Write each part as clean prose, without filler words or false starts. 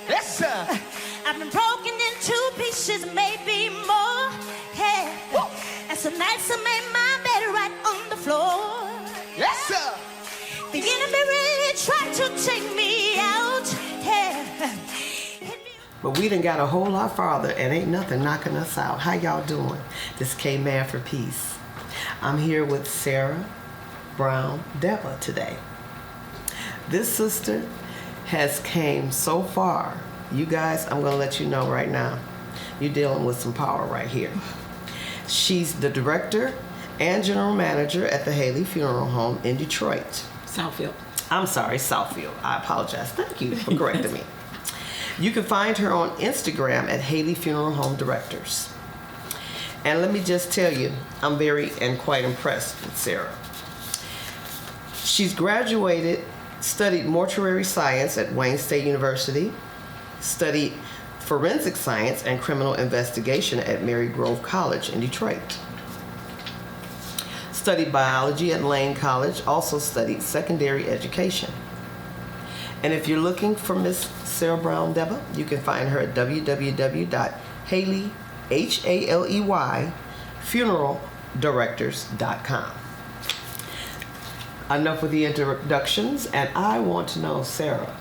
Yes, sir. I've been broken into pieces, maybe more. Hey. And some nights I made my bed right on the floor. Yes, sir. The enemy really tried to take me out. Hey. But we done got a whole lot farther and ain't nothing knocking us out. How y'all doing? This K-Man for Peace. I'm here with Sarah Brown-Derbah today. This sister has came so far. You guys, I'm gonna let you know right now, you're dealing with some power right here. She's the director and general manager at the Haley Funeral Home in Detroit. Southfield. I'm sorry, Southfield. I apologize. Thank you for correcting me. You can find her on Instagram at Haley Funeral Home Directors. And let me just tell you, I'm very and quite impressed with Sarah. She's graduated, studied mortuary science at Wayne State University, studied forensic science and criminal investigation at Mary Grove College in Detroit. Studied biology at Lane College, also studied secondary education. And if you're looking for Miss Sarah Brown-Derbah, you can find her at www.haley, Haley, funeraldirectors.com. Enough with the introductions, and I want to know, Sarah,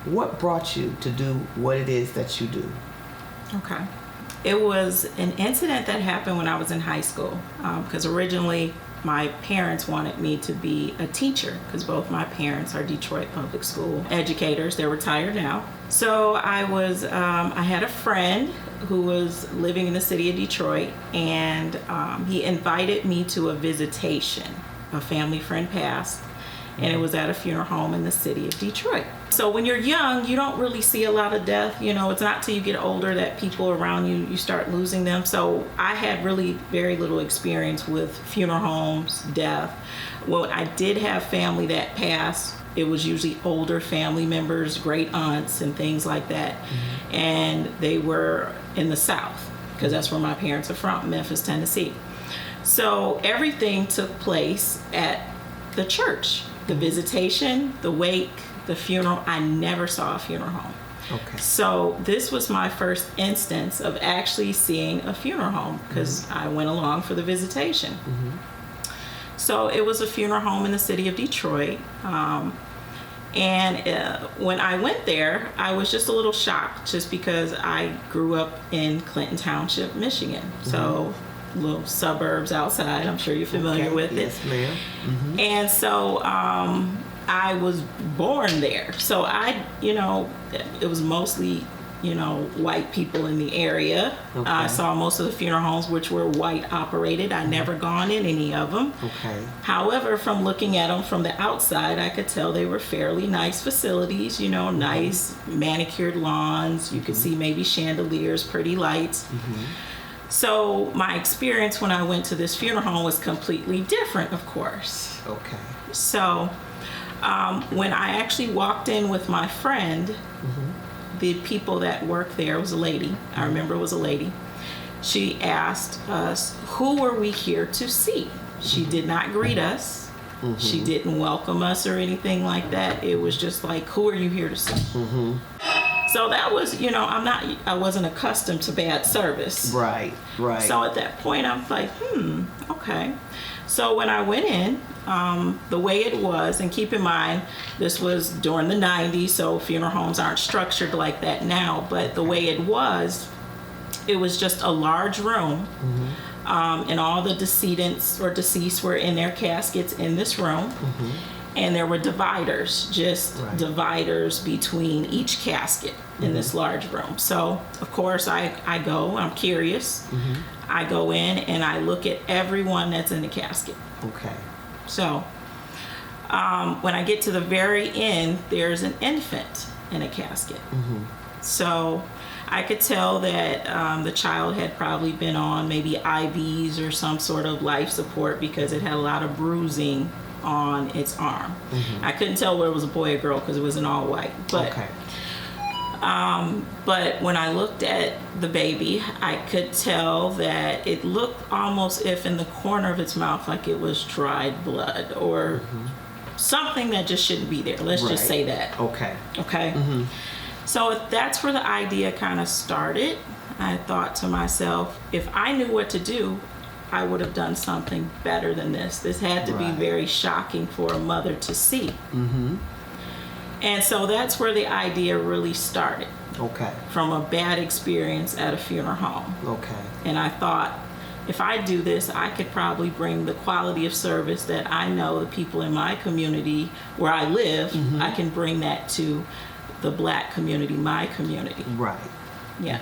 what brought you to do what it is that you do? Okay. It was an incident that happened when I was in high school, because originally my parents wanted me to be a teacher, because both my parents are Detroit public school educators. They're retired now. So I had a friend who was living in the city of Detroit, and he invited me to a visitation. A family friend passed, and it was at a funeral home in the city of Detroit. So when you're young, you don't really see a lot of death. You know, it's not till you get older that people around you start losing them. So I had really very little experience with funeral homes, death. Well, I did have family that passed. It was usually older family members, great aunts and things like that. Mm-hmm. And they were in the South, because that's where my parents are from, Memphis, Tennessee. So everything took place at the church. The visitation, the wake, the funeral. I never saw a funeral home. Okay. So this was my first instance of actually seeing a funeral home, because I went along for the visitation. Mm-hmm. So it was a funeral home in the city of Detroit. When I went there, I was just a little shocked, just because I grew up in Clinton Township, Michigan. Mm-hmm. So little suburbs outside. I'm sure you're familiar with it. Yes, ma'am. Mm-hmm. And so I was born there. So it was mostly, white people in the area. Okay. I saw most of the funeral homes, which were white operated. I never gone in any of them. Okay. However, from looking at them from the outside, I could tell they were fairly nice facilities, nice manicured lawns. You could see maybe chandeliers, pretty lights. Mm-hmm. So my experience when I went to this funeral home was completely different, of course. Okay. So when I actually walked in with my friend, mm-hmm. the people that worked there, was a lady. I remember it was a lady. She asked us, who were we here to see? She mm-hmm. did not greet us. Mm-hmm. She didn't welcome us or anything like that. It was just like, who are you here to see? Mm-hmm. So that was, I wasn't accustomed to bad service. Right. So at that point, I was like, okay. So when I went in, the way it was, and keep in mind, this was during the 90s, so funeral homes aren't structured like that now, but the way it was just a large room, mm-hmm. And all the decedents or deceased were in their caskets in this room. Mm-hmm. And there were dividers, dividers between each casket in mm-hmm. this large room. So, of course, I'm curious. Mm-hmm. I go in and I look at everyone that's in the casket. Okay. So, when I get to the very end, there's an infant in a casket. Mm-hmm. So, I could tell that the child had probably been on maybe IVs or some sort of life support, because it had a lot of bruising on its arm. Mm-hmm. I couldn't tell whether it was a boy or girl because it wasn't all white. But, okay. But when I looked at the baby, I could tell that it looked almost if in the corner of its mouth like it was dried blood or mm-hmm. something that just shouldn't be there. Let's just say that. Okay. Okay. Mm-hmm. So that's where the idea kind of started. I thought to myself, if I knew what to do, I would have done something better than this. This had to be Right. very shocking for a mother to see. And so that's where the idea really started, Okay. from a bad experience at a funeral home. Okay. And I thought, if I do this, I could probably bring the quality of service that I know the people in my community where I live, I can bring that to the Black community, my community. Right. Yeah.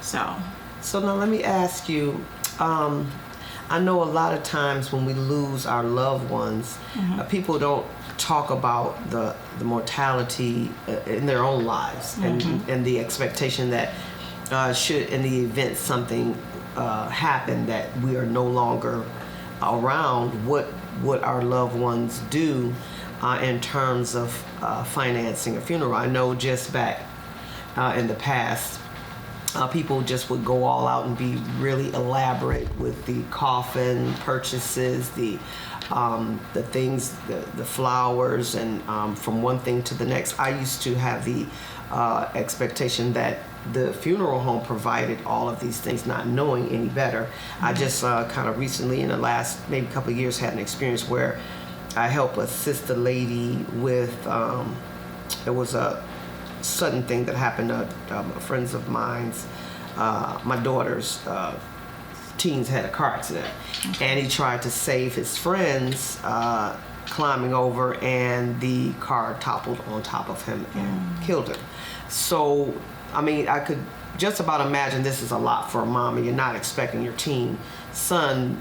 So, So now let me ask you, I know a lot of times when we lose our loved ones, people don't talk about the mortality in their own lives and the expectation that should, in the event something happen, that we are no longer around, what our loved ones do in terms of financing a funeral. I know just back in the past, people just would go all out and be really elaborate with the coffin purchases, the things, the flowers, and from one thing to the next. I used to have the expectation that the funeral home provided all of these things, not knowing any better. I just kind of recently, in the last maybe couple of years, had an experience where I helped assist a lady with, it was a sudden thing that happened to friends of mine's, my daughter's teens had a car accident, and he tried to save his friends climbing over, and the car toppled on top of him and killed him. So, I mean, I could just about imagine this is a lot for a mom, and you're not expecting your teen son,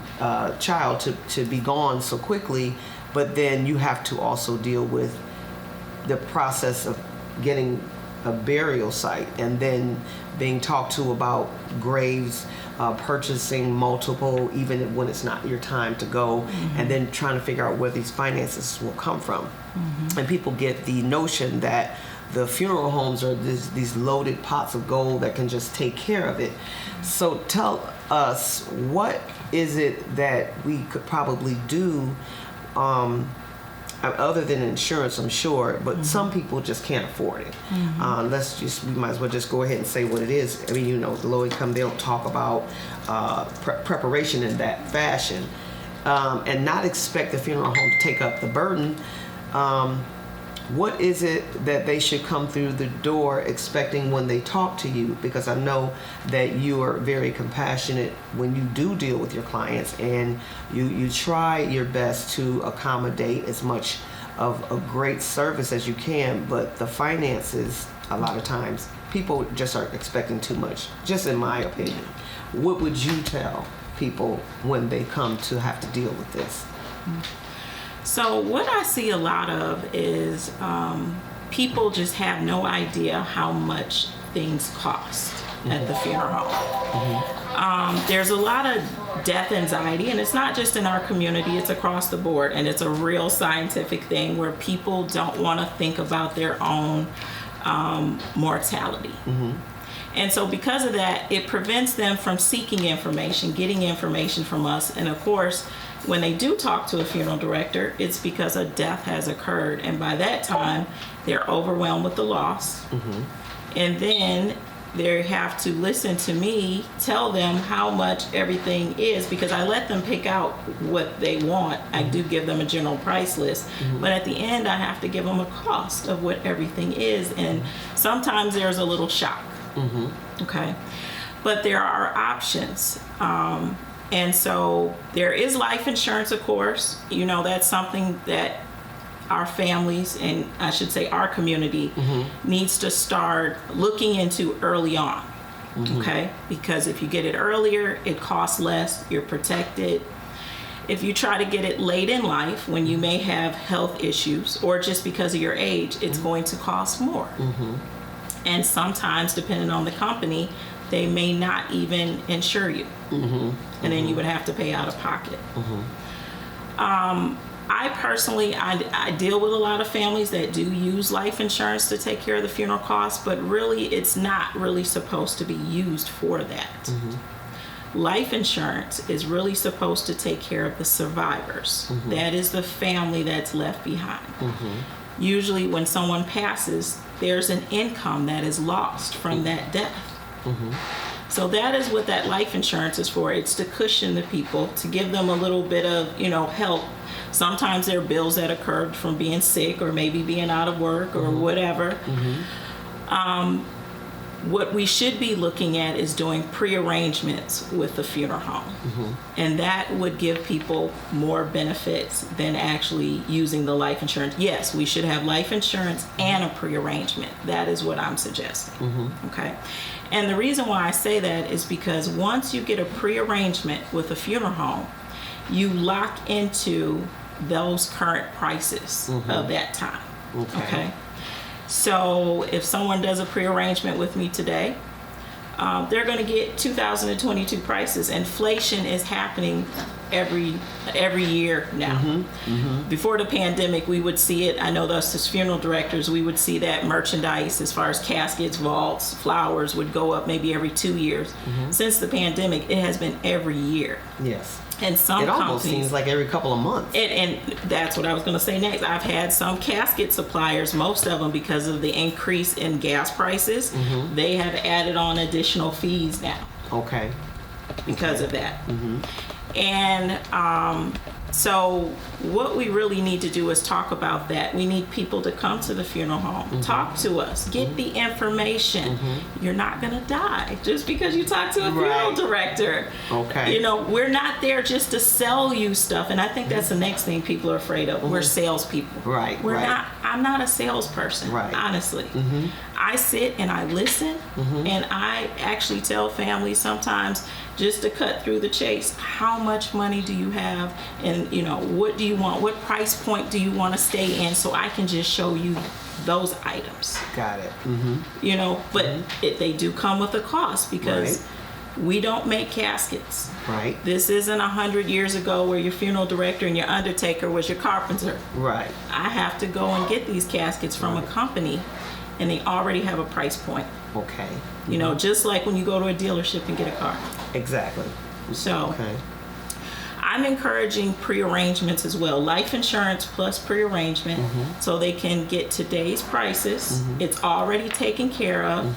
child to be gone so quickly, but then you have to also deal with the process of getting a burial site, and then being talked to about graves, purchasing multiple, even when it's not your time to go, and then trying to figure out where these finances will come from. And people get the notion that the funeral homes are these loaded pots of gold that can just take care of it. So tell us, what is it that we could probably do, other than insurance, I'm sure, but some people just can't afford it. We might as well just go ahead and say what it is. I mean, you know, the low income, they don't talk about preparation in that fashion, and not expect the funeral home to take up the burden. What is it that they should come through the door expecting when they talk to you? Because I know that you are very compassionate when you do deal with your clients, and you try your best to accommodate as much of a great service as you can, but the finances, a lot of times, people just are expecting too much, just in my opinion. What would you tell people when they come to have to deal with this? So what I see a lot of is people just have no idea how much things cost at the funeral home. There's a lot of death anxiety, and it's not just in our community, it's across the board, and it's a real scientific thing where people don't want to think about their own mortality. And so because of that, it prevents them from seeking information, getting information from us. And of course, when they do talk to a funeral director, it's because a death has occurred. And by that time, they're overwhelmed with the loss. And then they have to listen to me tell them how much everything is, because I let them pick out what they want. I do give them a general price list, but at the end I have to give them a cost of what everything is, and sometimes there's a little shock. Okay, but there are options, and so there is life insurance, of course. You know, that's something that our families, and I should say our community, needs to start looking into early on. Okay, because if you get it earlier, it costs less, you're protected. If you try to get it late in life, when you may have health issues or just because of your age, it's going to cost more. And sometimes, depending on the company, they may not even insure you. And then you would have to pay out of pocket. I personally, I deal with a lot of families that do use life insurance to take care of the funeral costs, but really it's not really supposed to be used for that. Life insurance is really supposed to take care of the survivors. That is the family that's left behind. Usually when someone passes, there's an income that is lost from that death. So that is what that life insurance is for. It's to cushion the people, to give them a little bit of, help. Sometimes there are bills that occurred from being sick or maybe being out of work or whatever. What we should be looking at is doing pre-arrangements with the funeral home. And that would give people more benefits than actually using the life insurance. Yes, we should have life insurance and a pre-arrangement. That is what I'm suggesting. Okay. And the reason why I say that is because once you get a pre-arrangement with a funeral home, you lock into those current prices of that time. Okay. So if someone does a pre-arrangement with me today, they're going to get 2022 prices. Inflation is happening every year now. Before the pandemic, we would see it. I know us as funeral directors, we would see that merchandise as far as caskets, vaults, flowers would go up maybe every 2 years. Since the pandemic, it has been every year. Yes. And some it almost companies, seems like every couple of months. And that's what I was going to say next. I've had some casket suppliers, most of them because of the increase in gas prices, they have added on additional fees now. Okay. Because of that. And so what we really need to do is talk about that. We need people to come to the funeral home, talk to us, get the information. You're not going to die just because you talk to a funeral director. Okay. We're not there just to sell you stuff. And I think that's the next thing people are afraid of. We're salespeople. Right. We're not. I'm not a salesperson, honestly. I sit and I listen, and I actually tell families sometimes, just to cut through the chase, how much money do you have, and what do you want, what price point do you want to stay in, so I can just show you those items. Got it. But they do come with a cost, because we don't make caskets. Right. This isn't 100 years ago where your funeral director and your undertaker was your carpenter. Right. I have to go and get these caskets from a company, and they already have a price point. Okay. Just like when you go to a dealership and get a car. Exactly. So I'm encouraging pre-arrangements as well. Life insurance plus pre-arrangement, so they can get today's prices. It's already taken care of.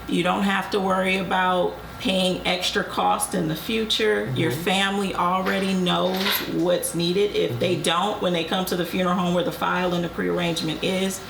You don't have to worry about paying extra cost in the future. Your family already knows what's needed. If they don't, when they come to the funeral home where the file and the pre-arrangement is,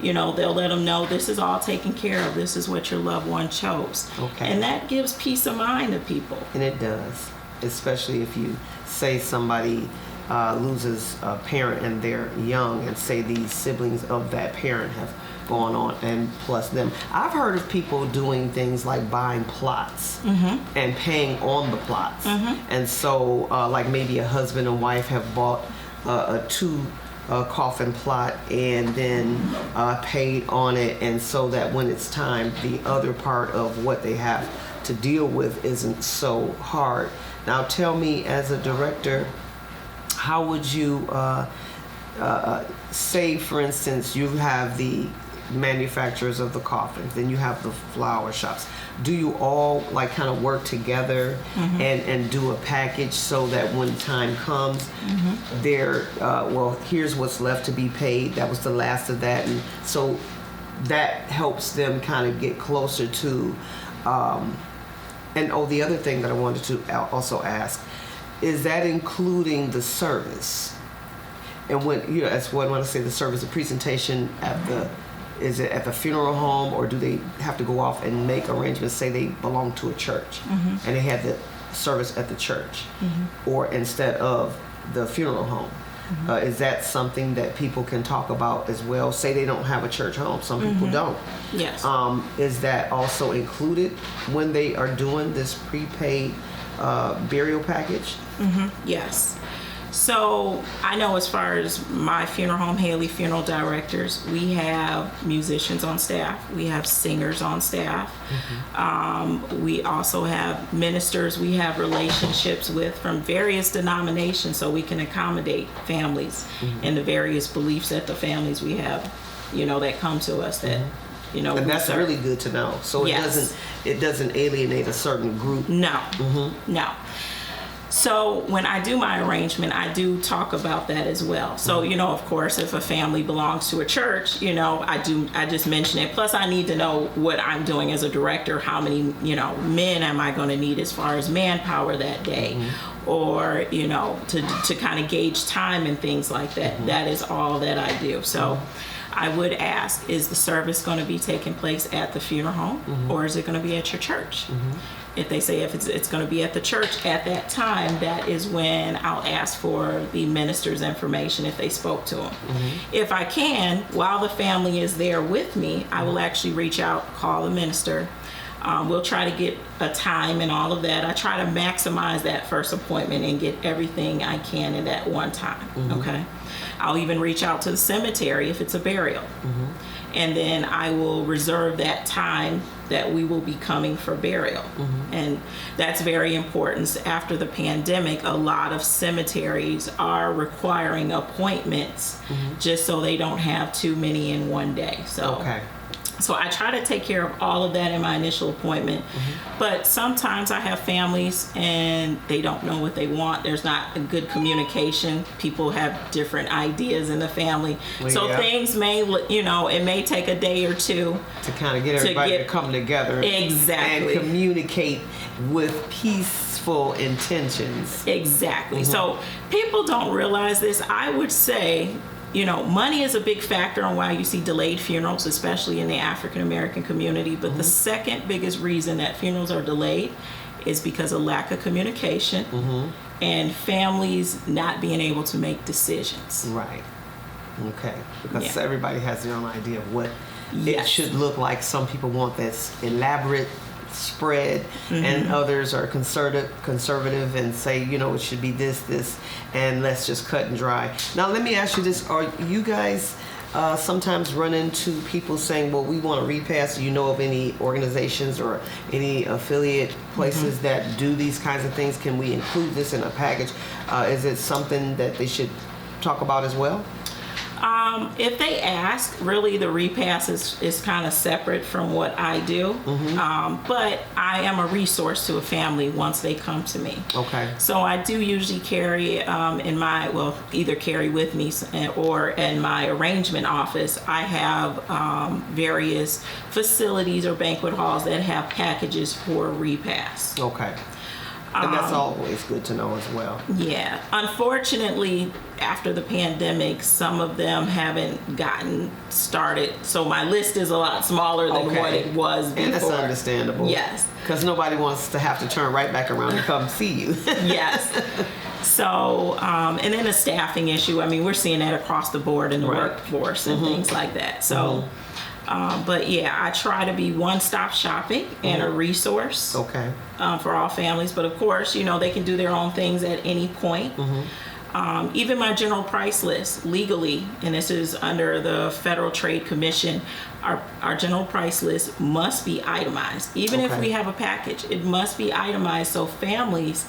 they'll let them know this is all taken care of. This is what your loved one chose. Okay. And that gives peace of mind to people. And it does, especially if you say somebody loses a parent and they're young, and say these siblings of that parent have gone on, and plus them. I've heard of people doing things like buying plots and paying on the plots. And so like maybe a husband and wife have bought a coffin plot and then paid on it, and so that when it's time, the other part of what they have to deal with isn't so hard. Now tell me, as a director, how would you say, for instance, you have the manufacturers of the coffins, then you have the flower shops. Do you all like kind of work together and do a package so that when time comes, they're here's what's left to be paid, that was the last of that, and so that helps them kind of get closer to the other thing that I wanted to also ask, is that including the service? And when that's what I want to say, the service, the presentation is it at the funeral home, or do they have to go off and make arrangements, say they belong to a church and they have the service at the church or instead of the funeral home? Is that something that people can talk about as well? Say they don't have a church home, some people don't. Yes. Is that also included when they are doing this prepaid burial package? Yes. So I know, as far as my funeral home, Haley Funeral Directors, we have musicians on staff. We have singers on staff. We also have ministers we have relationships with from various denominations, so we can accommodate families and the various beliefs that the families we have, that come to us that, and that's really good to know. So it doesn't alienate a certain group. No, no. So when I do my arrangement, I do talk about that as well. So, you know, of course, if a family belongs to a church, you know, I just mention it. Plus, I need to know what I'm doing as a director. How many, you know, men am I going to need as far as manpower that day? Or, you know, to kind of gauge time and things like that. That is all that I do. So I would ask, is the service going to be taking place at the funeral home or is it going to be at your church? If they say if it's going to be at the church at that time, that is when I'll ask for the minister's information if they spoke to him. If I can, while the family is there with me, I will actually reach out, call the minister. We'll try to get a time and all of that. I try to maximize that first appointment and get everything I can in that one time. Okay. I'll even reach out to the cemetery if it's a burial. And then I will reserve that time that we will be coming for burial. And that's very important. After the pandemic, a lot of cemeteries are requiring appointments just so they don't have too many in one day. So I try to take care of all of that in my initial appointment. But sometimes I have families and they don't know what they want. There's not a good communication. People have different ideas in the family. So things may, you know, it may take a day or two to kind of get everybody to come together. Exactly. And communicate with peaceful intentions. Exactly. So people don't realize this. I would say, you know, money is a big factor on why you see delayed funerals, especially in the African American community. But the second biggest reason that funerals are delayed is because of lack of communication and families not being able to make decisions. Right. Okay. Because everybody has their own idea of what it should look like. Some people want this elaborate spread and others are conservative and say, you know, it should be this and let's just cut and dry. Now let me ask you this, are you guys sometimes run into people saying, well, we want to repass? Do you know of any organizations or any affiliate places that do these kinds of things? Can we include this in a package? Is it something that they should talk about as well? If they ask, really the repass is kind of separate from what I do. But I am a resource to a family once they come to me. Okay. So I do usually carry either carry with me or in my arrangement office, I have various facilities or banquet halls that have packages for repass. Okay. And that's always good to know as well. Yeah. Unfortunately, after the pandemic, some of them haven't gotten started. So my list is a lot smaller than what it was before. And that's understandable. Yes. Because nobody wants to have to turn right back around and come see you. Yes. So, and then a staffing issue. I mean, we're seeing that across the board in the workforce and things like that. So, but yeah, I try to be one-stop shopping and a resource for all families. But of course, you know, they can do their own things at any point. Even my general price list legally, and this is under the Federal Trade Commission, our general price list must be itemized. Even if we have a package, it must be itemized. So families,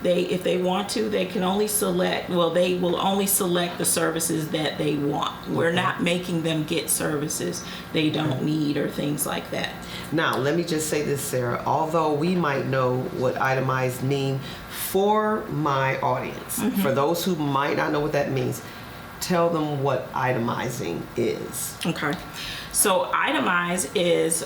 if they want to, they can only select, they will only select the services that they want. We're not making them get services they don't need or things like that. Now, let me just say this, Sarah. Although we might know what itemized mean, for my audience, for those who might not know what that means, tell them what itemizing is. Okay. So itemize is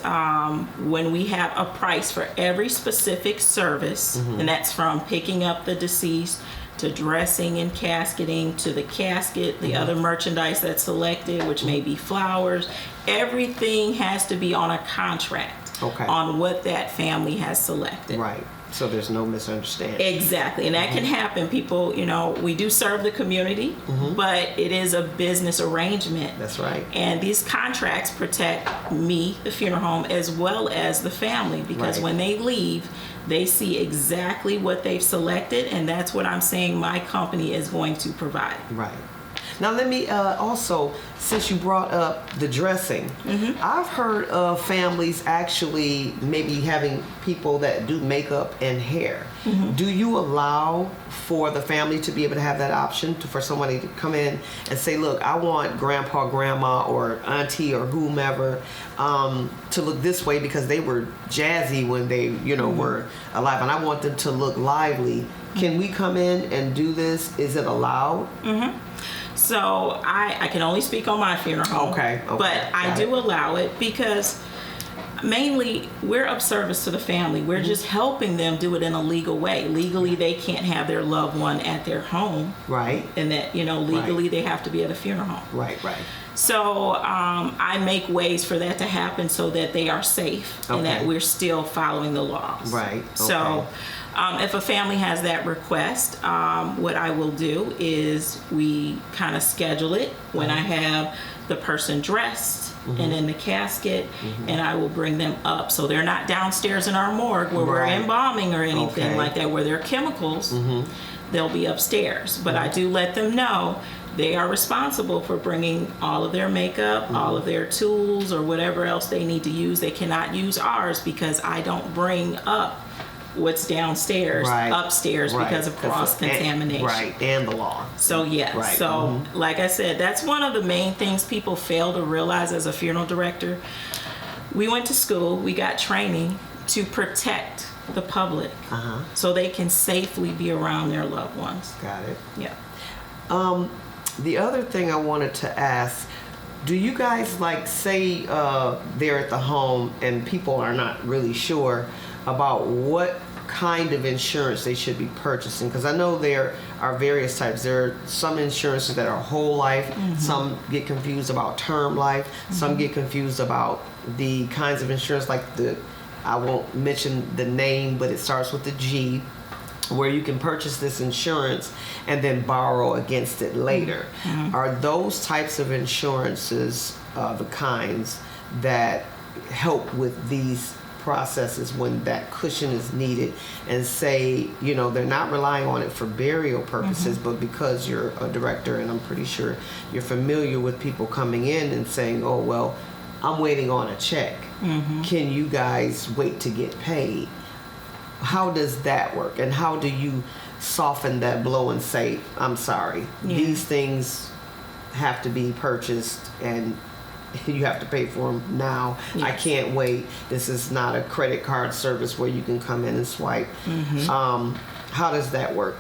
when we have a price for every specific service, and that's from picking up the deceased to dressing and casketing to the casket, the other merchandise that's selected, which may be flowers. Everything has to be on a contract on what that family has selected. Right. So there's no misunderstanding. Exactly. And that can happen. People, you know, we do serve the community, but it is a business arrangement. That's right. And these contracts protect me, the funeral home, as well as the family, because when they leave, they see exactly what they've selected, and that's what I'm saying my company is going to provide. Right. Now let me also, since you brought up the dressing, I've heard of families actually maybe having people that do makeup and hair. Do you allow for the family to be able to have that option for somebody to come in and say, look, I want grandpa, grandma, or auntie, or whomever to look this way because they were jazzy when they, were alive, and I want them to look lively. Can we come in and do this? Is it allowed? So I can only speak on my funeral home. Okay. But I do allow it because mainly we're of service to the family. We're just helping them do it in a legal way. Legally, they can't have their loved one at their home. Right. And that, legally they have to be at a funeral home. Right. So I make ways for that to happen so that they are safe and that we're still following the laws. Right. So if a family has that request, what I will do is we kind of schedule it when I have the person dressed and in the casket, and I will bring them up. So they're not downstairs in our morgue where we're embalming or anything like that, where there are chemicals. They'll be upstairs. But I do let them know they are responsible for bringing all of their makeup, all of their tools, or whatever else they need to use. They cannot use ours because I don't bring up what's downstairs upstairs because of cross-contamination. And the law. So yes. So like I said, that's one of the main things people fail to realize as a funeral director. We went to school, we got training to protect the public so they can safely be around their loved ones. Got it. Yeah. The other thing I wanted to ask, do you guys say they're at the home and people are not really sure about what kind of insurance they should be purchasing? Because I know there are various types. There are some insurances that are whole life. Some get confused about term life. Some get confused about the kinds of insurance I won't mention the name, but it starts with the G, where you can purchase this insurance and then borrow against it later. Are those types of insurances the kinds that help with these processes when that cushion is needed, and say, they're not relying on it for burial purposes, but because you're a director and I'm pretty sure you're familiar with people coming in and saying, oh, well, I'm waiting on a check. Can you guys wait to get paid? How does that work? And how do you soften that blow and say, I'm sorry, these things have to be purchased and you have to pay for them now. I can't wait. This is not a credit card service where you can come in and swipe. How does that work?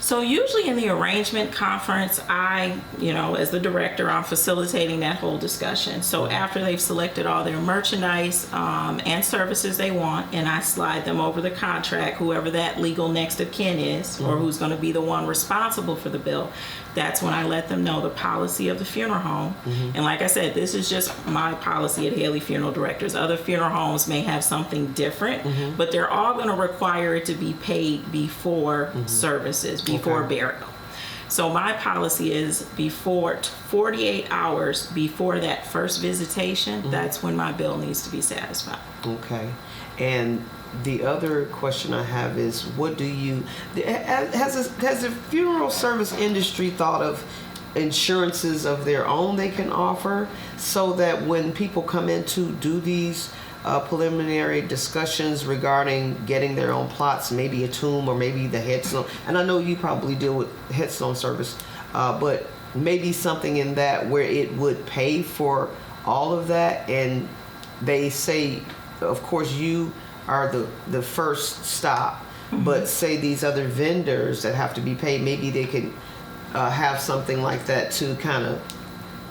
So usually in the arrangement conference, I, as the director, I'm facilitating that whole discussion. So after they've selected all their merchandise and services they want, and I slide them over the contract, whoever that legal next of kin is, or who's going to be the one responsible for the bill, that's when I let them know the policy of the funeral home. And like I said, this is just my policy at Haley Funeral Directors. Other funeral homes may have something different, but they're all going to require it to be paid before services, before burial. So my policy is before 48 hours before that first visitation, that's when my bill needs to be satisfied. Okay. And the other question I have is, what do you, has the funeral service industry thought of insurances of their own they can offer, so that when people come in to do these preliminary discussions regarding getting their own plots, maybe a tomb or maybe the headstone, and I know you probably deal with headstone service, but maybe something in that where it would pay for all of that, and they say, of course, you are the first stop, but say these other vendors that have to be paid, maybe they could have something like that to kind of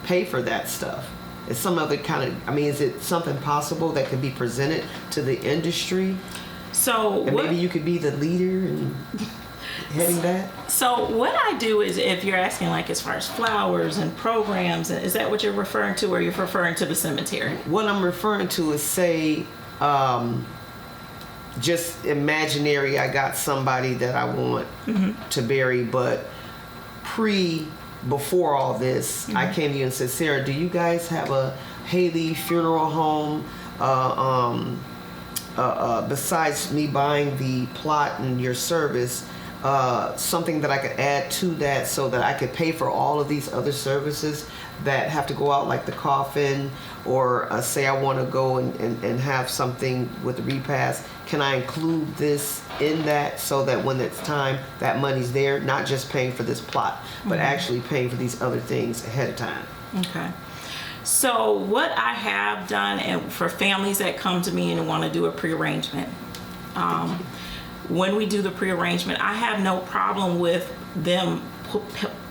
pay for that stuff. Is some other kind of, is it something possible that could be presented to the industry? So and maybe you could be the leader and heading that? So what I do is, if you're asking as far as flowers and programs, is that what you're referring to, or you're referring to the cemetery? What I'm referring to is, say, just imaginary, I got somebody that I want to bury, but before all this, I came to you and said, Sarah, do you guys have a Haley funeral home? Besides me buying the plot and your service, something that I could add to that so that I could pay for all of these other services that have to go out, like the coffin, or say I want to go and have something with the repast? Can I include this in that so that when it's time, that money's there, not just paying for this plot, but actually paying for these other things ahead of time? Okay. So what I have done, and for families that come to me and want to do a pre-arrangement, when we do the pre-arrangement, I have no problem with them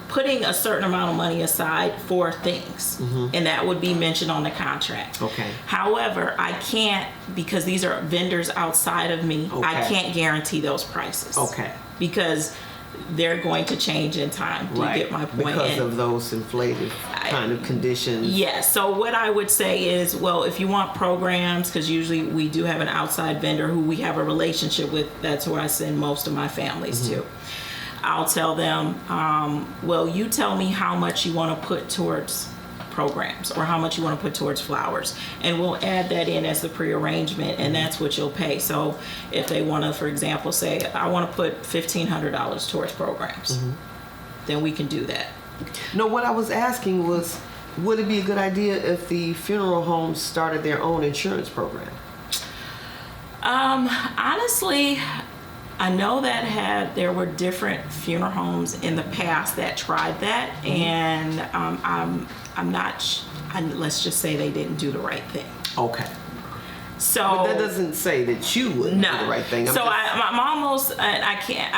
putting a certain amount of money aside for things, and that would be mentioned on the contract. Okay. However, I can't, because these are vendors outside of me, I can't guarantee those prices. Okay. Because they're going to change in time. Do you get my point? Because of those inflated kind of conditions. Yes. So what I would say is, well, if you want programs, because usually we do have an outside vendor who we have a relationship with, that's who I send most of my families to. I'll tell them, well, you tell me how much you want to put towards programs or how much you want to put towards flowers, and we'll add that in as the pre-arrangement, and that's what you'll pay. So if they want to, for example, say I want to put $1,500 towards programs, then we can do that. No, what I was asking was, would it be a good idea if the funeral homes started their own insurance program? Honestly, I know that there were different funeral homes in the past that tried that, and I'm not. Let's just say they didn't do the right thing. Okay. So but that doesn't say that you wouldn't do the right thing. I'm almost. I can't.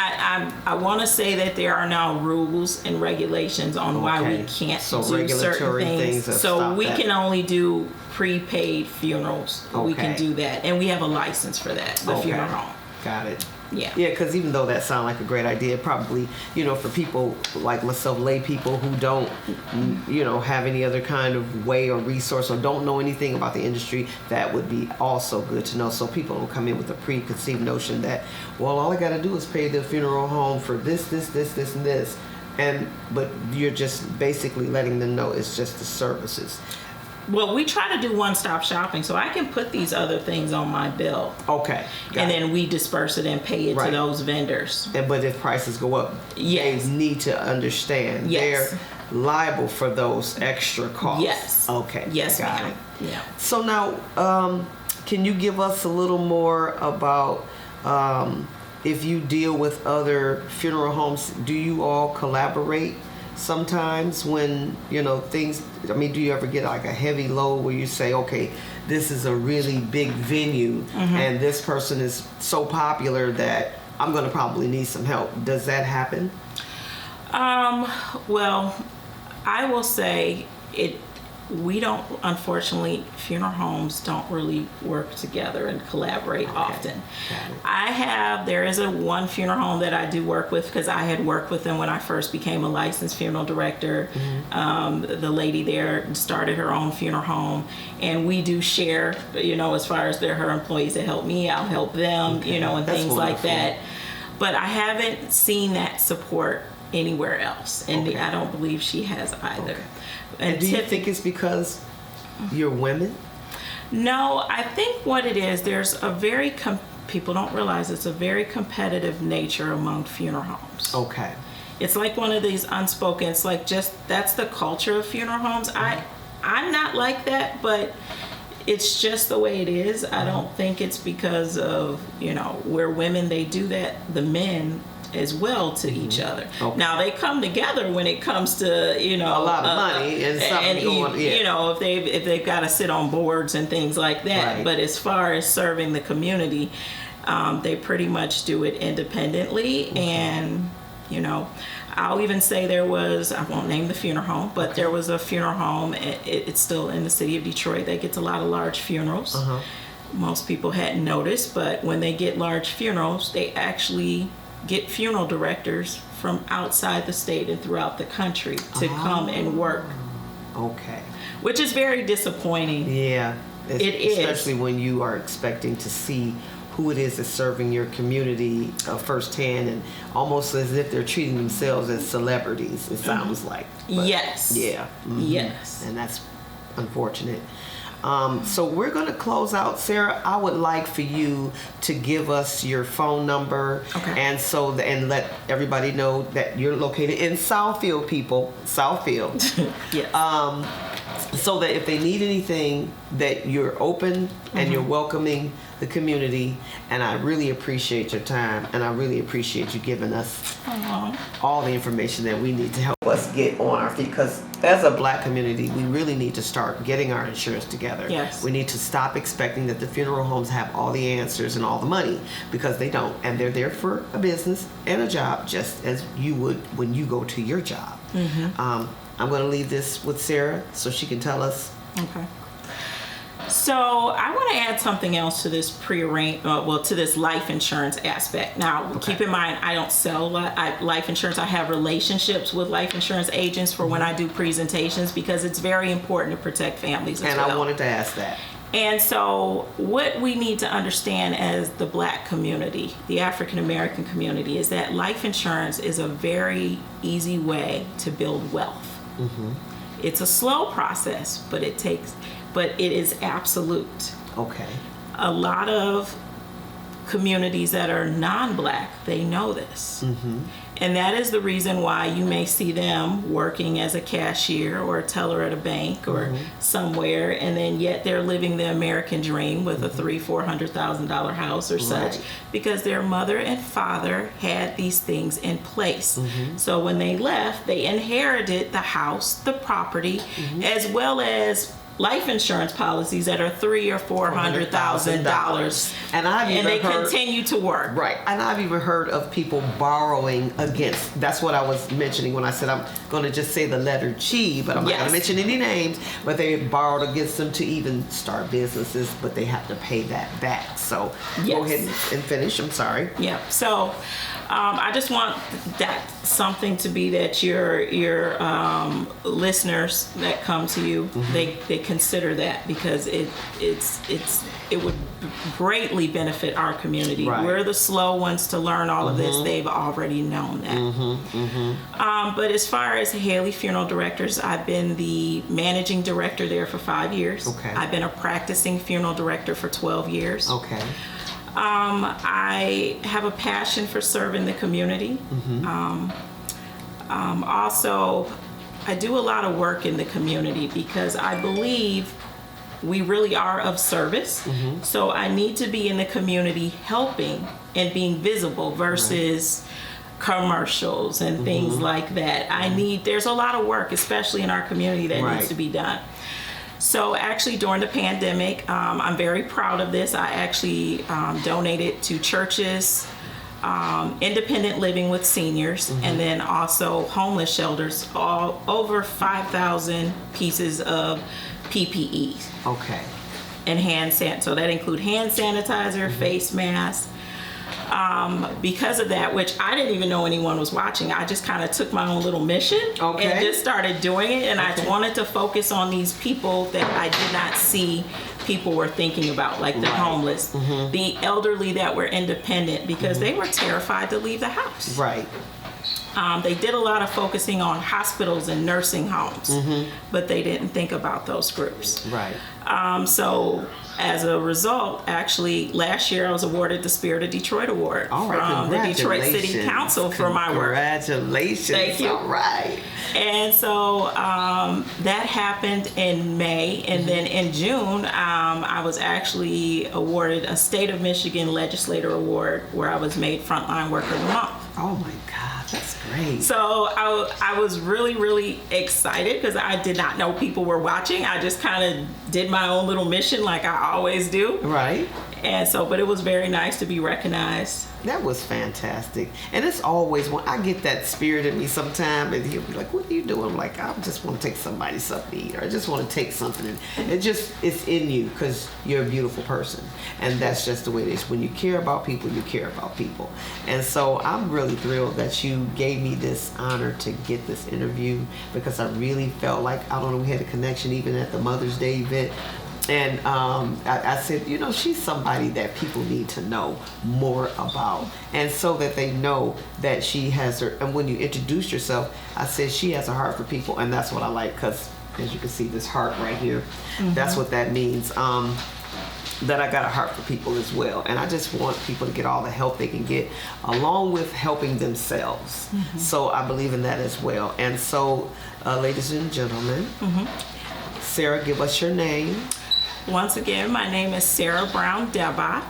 I want to say that there are now rules and regulations on why we can't do certain things. So we can only do prepaid funerals. We can do that, and we have a license for that. The funeral home. Got it. Yeah. Yeah, because even though that sounds like a great idea, probably, for people like myself, lay people who don't, have any other kind of way or resource or don't know anything about the industry, that would be also good to know. So people don't come in with a preconceived notion that, well, all I got to do is pay the funeral home for this, and this. But you're just basically letting them know it's just the services. Well, we try to do one-stop shopping, so I can put these other things on my bill. Okay. Then we disperse it and pay it to those vendors. But if prices go up, they need to understand they're liable for those extra costs. Yes. Okay. Yes, got ma'am. it. Yeah. So now, can you give us a little more about if you deal with other funeral homes? Do you all collaborate? Sometimes when, things, do you ever get like a heavy load where you say, okay, this is a really big venue and this person is so popular that I'm going to probably need some help? Does that happen? Well, I will say we don't, unfortunately, funeral homes don't really work together and collaborate often. There is one funeral home that I do work with, because I had worked with them when I first became a licensed funeral director. The lady there started her own funeral home, and we do share, as far as they're her employees that help me, I'll help them, and That's things wonderful. like that. But I haven't seen that support anywhere else, and I don't believe she has either. And do you think it's because you're women? No, I think what it is, there's a very people don't realize it's a very competitive nature among funeral homes. Okay. It's like one of these unspoken, it's like just, that's the culture of funeral homes. I'm not like that, but it's just the way it is. I don't think it's because of, where women, they do that, the men as well to each other. Okay. Now they come together when it comes to a lot of money and something going. If they've got to sit on boards and things like that. Right. But as far as serving the community, they pretty much do it independently. And I'll even say I won't name the funeral home, but there was a funeral home. It's still in the city of Detroit that gets a lot of large funerals. Most people hadn't noticed, but when they get large funerals, they actually get funeral directors from outside the state and throughout the country to come and work. Okay. Which is very disappointing. Yeah. It is. Especially when you are expecting to see who it is that's serving your community firsthand, and almost as if they're treating themselves as celebrities, it sounds like. But, yes. Yeah. Yes. And that's unfortunate. So we're going to close out. Sarah, I would like for you to give us your phone number, and and let everybody know that you're located in Southfield, people. Southfield. Yes. So that if they need anything, that you're open and you're welcoming the community. And I really appreciate your time, and I really appreciate you giving us all the information that we need to help us get on our feet. Because as a Black community, we really need to start getting our insurance together. Yes. We need to stop expecting that the funeral homes have all the answers and all the money, because they don't. And they're there for a business and a job, just as you would when you go to your job. I'm going to leave this with Sarah so she can tell us. Okay. So I want to add something else to this to this life insurance aspect. Now, keep in mind, I don't sell life insurance. I have relationships with life insurance agents for when I do presentations, because it's very important to protect families as well. I wanted to ask that. And so what we need to understand as the Black community, the African American community, is that life insurance is a very easy way to build wealth. It's a slow process, but it is absolute. Okay. A lot of communities that are non-Black, they know this. And that is the reason why you may see them working as a cashier or a teller at a bank or somewhere, and then yet they're living the American dream with a $300,000-$400,000 house or such, because their mother and father had these things in place. So when they left, they inherited the house, the property, as well as life insurance policies that are $300,000 or $400,000, and they continue to work. Right, and I've even heard of people borrowing against. That's what I was mentioning when I said I'm going to just say the letter G, but I'm not going to mention any names. But they borrowed against them to even start businesses, but they have to pay that back. So go ahead and finish. I'm sorry. Yeah. So I just want that something to be that your listeners that come to you, they consider that, because it would greatly benefit our community. Right. We're the slow ones to learn all of this. They've already known that. But as far as Haley Funeral Directors, I've been the managing director there for 5 years. Okay. I've been a practicing funeral director for 12 years. Okay. I have a passion for serving the community. Also, I do a lot of work in the community because I believe we really are of service. So I need to be in the community helping and being visible versus commercials and things like that. There's a lot of work, especially in our community, that needs to be done. So actually during the pandemic, I'm very proud of this. I actually donated to churches, independent living with seniors, and then also homeless shelters, all over 5,000 pieces of PPE. Okay. And hand sanitizer. So that include hand sanitizer, face masks. Because of that, which I didn't even know anyone was watching, I just kind of took my own little mission and just started doing it. And I wanted to focus on these people that I did not see people were thinking about, like the homeless, the elderly that were independent, because they were terrified to leave the house. Right. They did a lot of focusing on hospitals and nursing homes, but they didn't think about those groups. Right. So as a result, actually, last year I was awarded the Spirit of Detroit Award from the Detroit City Council for my work. Congratulations. Thank you. All right. And so that happened in May. And then in June, I was actually awarded a State of Michigan Legislator Award, where I was made Frontline Worker of the Month. Oh my God, that's great. So I was really, really excited because I did not know people were watching. I just kind of did my own little mission like I always do. Right. And so, but it was very nice to be recognized. That was fantastic. And it's always when I get that spirit in me sometime, and he'll be like, what are you doing? I'm like, I just want to take somebody something to eat, or I just want to take something. And it's in you because you're a beautiful person. And that's just the way it is. When you care about people, you care about people. And so I'm really thrilled that you gave me this honor to get this interview, because I really felt like, I don't know, we had a connection even at the Mother's Day event. And I said, you know, she's somebody that people need to know more about. And so that they know that she has her, and when you introduce yourself, I said she has a heart for people. And that's what I like, because as you can see, this heart right here. That's what that means. That I got a heart for people as well. And I just want people to get all the help they can get, along with helping themselves. So I believe in that as well. And so, ladies and gentlemen, Sarah, give us your name. Once again, my name is Sarah Brown-Derbah.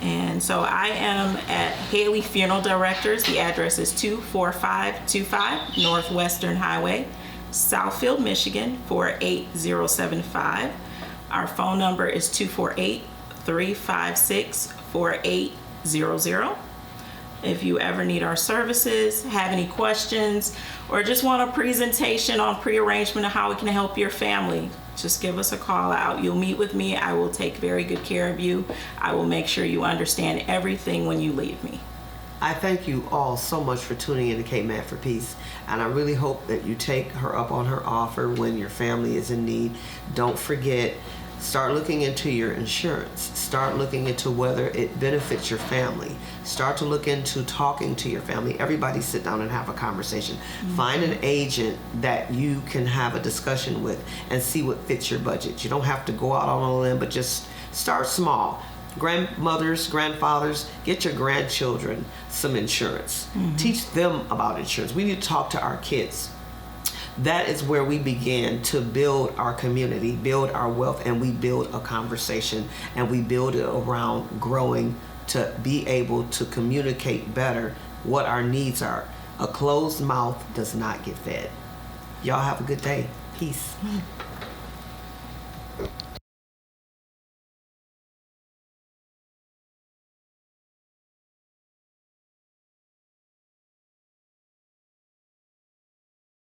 And so I am at Haley Funeral Directors. The address is 24525 Northwestern Highway, Southfield, Michigan, 48075. Our phone number is 248-356-4800. If you ever need our services, have any questions, or just want a presentation on prearrangement of how we can help your family, just give us a call out. You'll meet with me. I will take very good care of you. I will make sure you understand everything when you leave me. I thank you all so much for tuning in to K-Man for Peace. And I really hope that you take her up on her offer when your family is in need. Don't forget, start looking into your insurance. Start looking into whether it benefits your family. Start to look into talking to your family. Everybody sit down and have a conversation. Find an agent that you can have a discussion with and see what fits your budget. You don't have to go out on a limb, but just start small. Grandmothers, grandfathers, get your grandchildren some insurance. Teach them about insurance. We need to talk to our kids. That is where we begin to build our community, build our wealth, and we build a conversation, and we build it around growing to be able to communicate better what our needs are. A closed mouth does not get fed. Y'all have a good day. Peace.